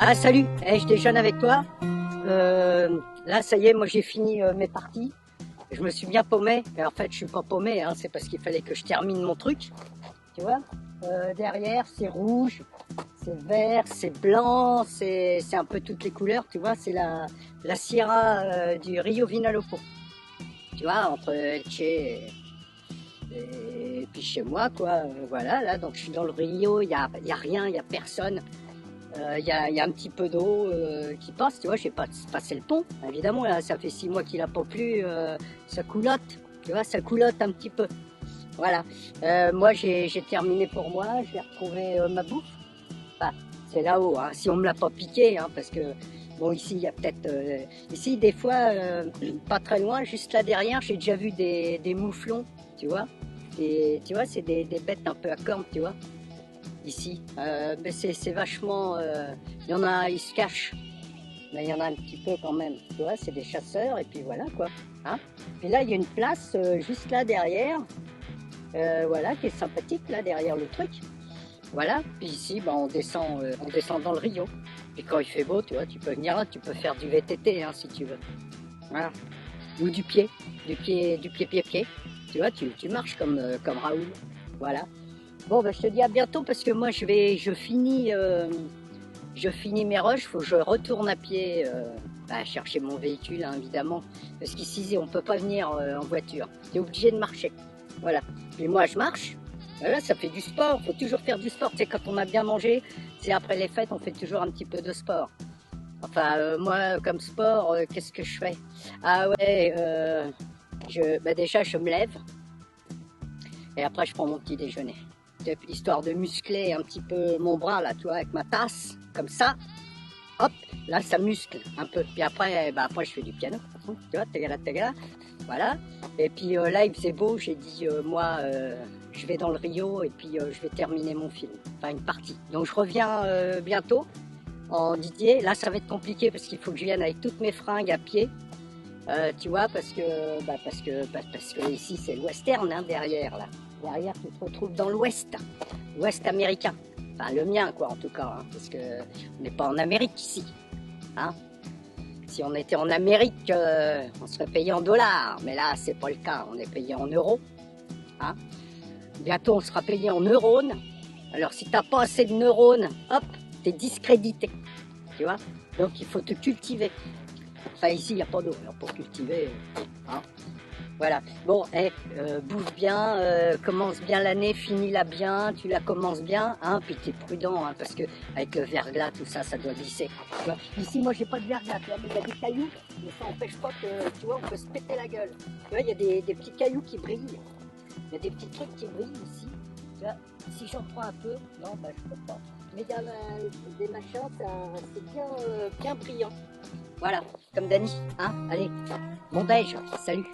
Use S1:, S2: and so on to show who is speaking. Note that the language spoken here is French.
S1: Ah salut, je déjeune avec toi. Là ça y est, moi j'ai fini mes parties. Je me suis bien paumé, mais en fait je suis pas paumé, hein, c'est parce qu'il fallait que je termine mon truc. Tu vois, derrière c'est rouge, c'est vert, c'est blanc, c'est un peu toutes les couleurs, tu vois, c'est la Sierra du Rio Vinalopó. Tu vois, entre Elche et puis chez moi, quoi. Voilà, là, donc je suis dans le Rio, y a rien, il y a personne. Y a un petit peu d'eau qui passe, tu vois, j'ai pas passé le pont, évidemment, là, ça fait 6 mois qu'il a pas plu, ça coulotte, tu vois, ça coulotte un petit peu. Voilà, moi j'ai terminé pour moi, j'ai retrouvé ma bouffe, enfin, c'est là-haut, hein, si on me l'a pas piqué, hein, parce que, bon, ici, il y a peut-être, ici, des fois, pas très loin, juste là derrière, j'ai déjà vu des mouflons, tu vois, et tu vois, c'est des bêtes un peu à cornes, tu vois ici. Mais c'est vachement. Il y en a, ils se cachent, mais il y en a un petit peu quand même. Tu vois, c'est des chasseurs, et puis voilà quoi. Hein. Puis là, il y a une place juste là derrière, voilà, qui est sympathique là derrière le truc. Voilà. Puis ici, bah, on descend dans le Rio. Puis quand il fait beau, tu vois, tu peux venir là, tu peux faire du VTT hein, si tu veux. Voilà. Ou du pied, pied. Tu vois, tu marches comme Raoul. Voilà. Bon, bah, je te dis à bientôt parce que moi je finis mes rushs. Faut que je retourne à pied chercher mon véhicule, hein, évidemment. Parce qu'ici, on peut pas venir en voiture. Tu es obligé de marcher. Voilà. Puis moi, je marche. Voilà, ça fait du sport. Faut toujours faire du sport. Tu sais, quand on a bien mangé, c'est après les fêtes, on fait toujours un petit peu de sport. Enfin, moi, comme sport, qu'est-ce que je fais? Ah ouais, déjà, je me lève. Et après, je prends mon petit déjeuner. Histoire de muscler un petit peu mon bras, là, tu vois, avec ma tasse, comme ça. Hop, là, ça muscle un peu. Puis après, après je fais du piano. Tu vois, tagala. Voilà. Et puis là, il faisait beau. J'ai dit, moi, je vais dans le Rio et puis je vais terminer mon film. Enfin, une partie. Donc, je reviens bientôt en Didier. Là, ça va être compliqué parce qu'il faut que je vienne avec toutes mes fringues à pied. Tu vois, parce que ici, c'est le western, hein, derrière, là. Derrière, tu te retrouves dans l'ouest américain. Enfin, le mien, quoi, en tout cas, hein, parce que on n'est pas en Amérique ici. Hein. Si on était en Amérique, on serait payé en dollars, mais là, c'est pas le cas. On est payé en euros. Hein. Bientôt, on sera payé en neurones. Alors, si t'as pas assez de neurones, hop, t'es discrédité. Tu vois. Donc, il faut te cultiver. Enfin, ici, il n'y a pas d'eau. Alors, pour cultiver, hein. Voilà. Bon, bouffe bien, commence bien l'année, finis-la bien, tu la commences bien, hein, puis t'es prudent, hein, parce que avec le verglas, tout ça, ça doit glisser. Tu vois. Ici, moi, j'ai pas de verglas, tu vois, mais il y a des cailloux, mais ça n'empêche pas que, tu vois, on peut se péter la gueule. Tu vois, il y a des petits cailloux qui brillent. Il y a des petits trucs qui brillent ici. Tu vois, si j'en prends un peu, non, je peux pas. Mais il y a des machins, c'est bien brillant. Voilà, comme Dany, hein, allez, bon déj, salut.